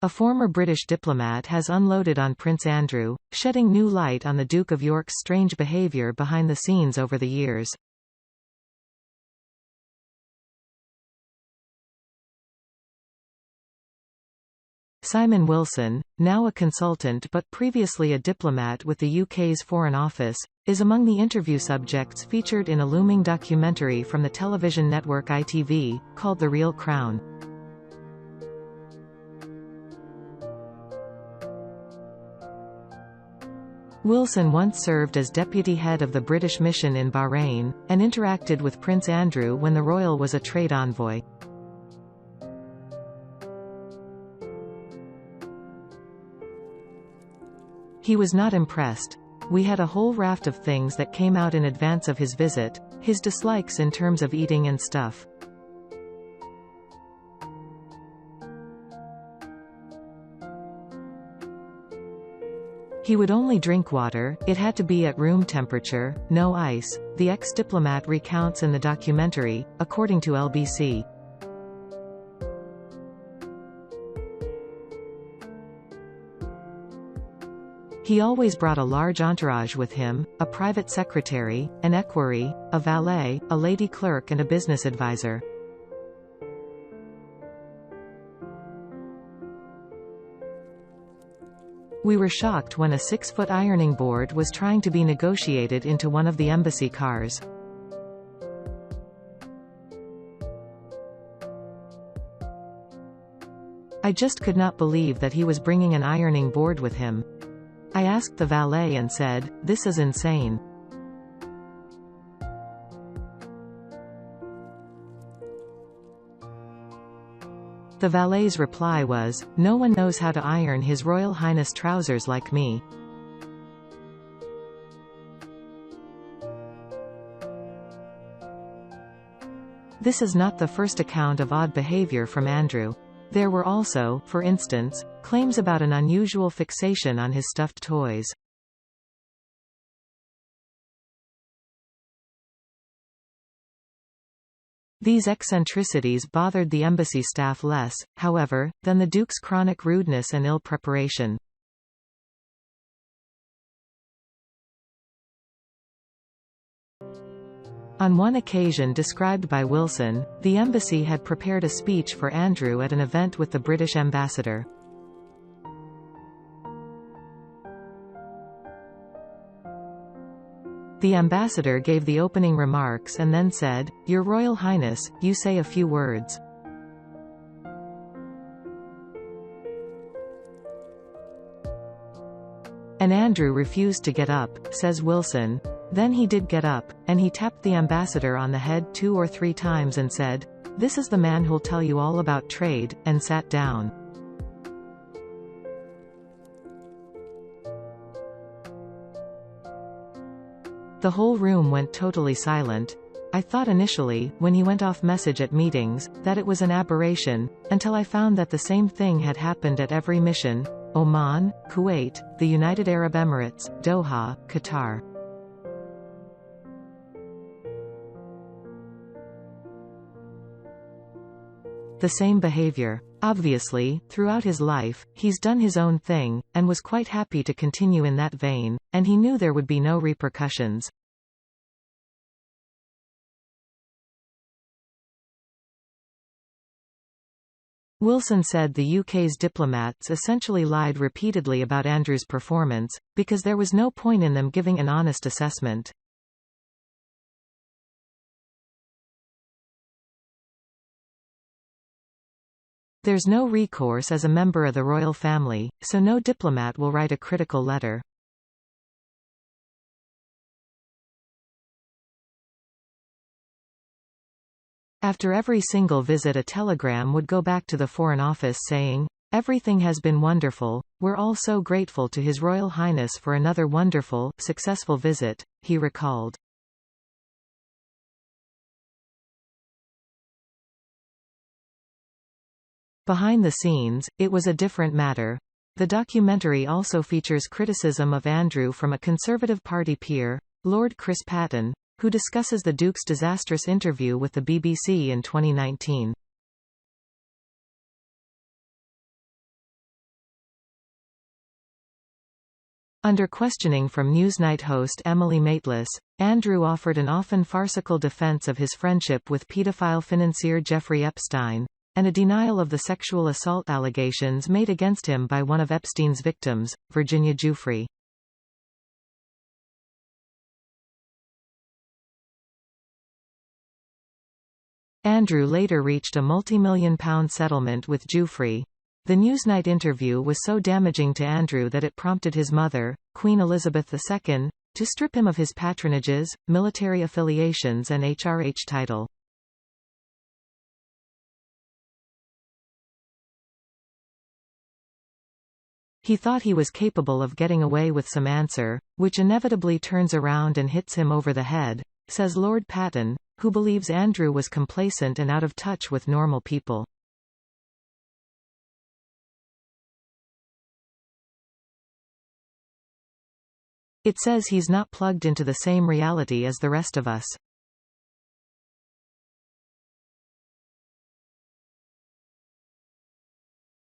A former British diplomat has unloaded on Prince Andrew, shedding new light on the Duke of York's strange behaviour behind the scenes over the years. Simon Wilson, now a consultant but previously a diplomat with the UK's Foreign Office, is among the interview subjects featured in a looming documentary from the television network ITV, called The Real Crown. Wilson once served as deputy head of the British mission in Bahrain, and interacted with Prince Andrew when the royal was a trade envoy. He was not impressed. We had a whole raft of things that came out in advance of his visit, his dislikes in terms of eating and stuff. He would only drink water, it had to be at room temperature, no ice, the ex-diplomat recounts in the documentary, according to LBC. He always brought a large entourage with him, a private secretary, an equerry, a valet, a lady clerk and a business advisor. We were shocked when a 6-foot ironing board was trying to be negotiated into one of the embassy cars. I just could not believe that he was bringing an ironing board with him. I asked the valet and said, "This is insane." The valet's reply was, "No one knows how to iron His Royal Highness trousers like me." This is not the first account of odd behavior from Andrew. There were also, for instance, claims about an unusual fixation on his stuffed toys. These eccentricities bothered the embassy staff less, however, than the Duke's chronic rudeness and ill preparation. On one occasion described by Wilson, the embassy had prepared a speech for Andrew at an event with the British ambassador. The ambassador gave the opening remarks and then said, "Your Royal Highness, you say a few words." And Andrew refused to get up, says Wilson. Then he did get up, and he tapped the ambassador on the head 2 or 3 times and said, "This is the man who'll tell you all about trade," and sat down. The whole room went totally silent. I thought initially, when he went off message at meetings, that it was an aberration, until I found that the same thing had happened at every mission: Oman, Kuwait, the United Arab Emirates, Doha, Qatar. The same behavior. Obviously, throughout his life, he's done his own thing, and was quite happy to continue in that vein, and he knew there would be no repercussions. Wilson said the UK's diplomats essentially lied repeatedly about Andrew's performance, because there was no point in them giving an honest assessment. There's no recourse as a member of the royal family, so no diplomat will write a critical letter. After every single visit, a telegram would go back to the Foreign Office saying, "Everything has been wonderful, we're all so grateful to His Royal Highness for another wonderful, successful visit," he recalled. Behind the scenes, it was a different matter. The documentary also features criticism of Andrew from a Conservative Party peer, Lord Chris Patten, who discusses the Duke's disastrous interview with the BBC in 2019. Under questioning from Newsnight host Emily Maitlis, Andrew offered an often farcical defense of his friendship with pedophile financier Jeffrey Epstein, and a denial of the sexual assault allegations made against him by one of Epstein's victims, Virginia Giuffre. Andrew later reached a multi-million-pound settlement with Giuffre. The Newsnight interview was so damaging to Andrew that it prompted his mother, Queen Elizabeth II, to strip him of his patronages, military affiliations and HRH title. He thought he was capable of getting away with some answer, which inevitably turns around and hits him over the head, says Lord Patten, who believes Andrew was complacent and out of touch with normal people. It says he's not plugged into the same reality as the rest of us.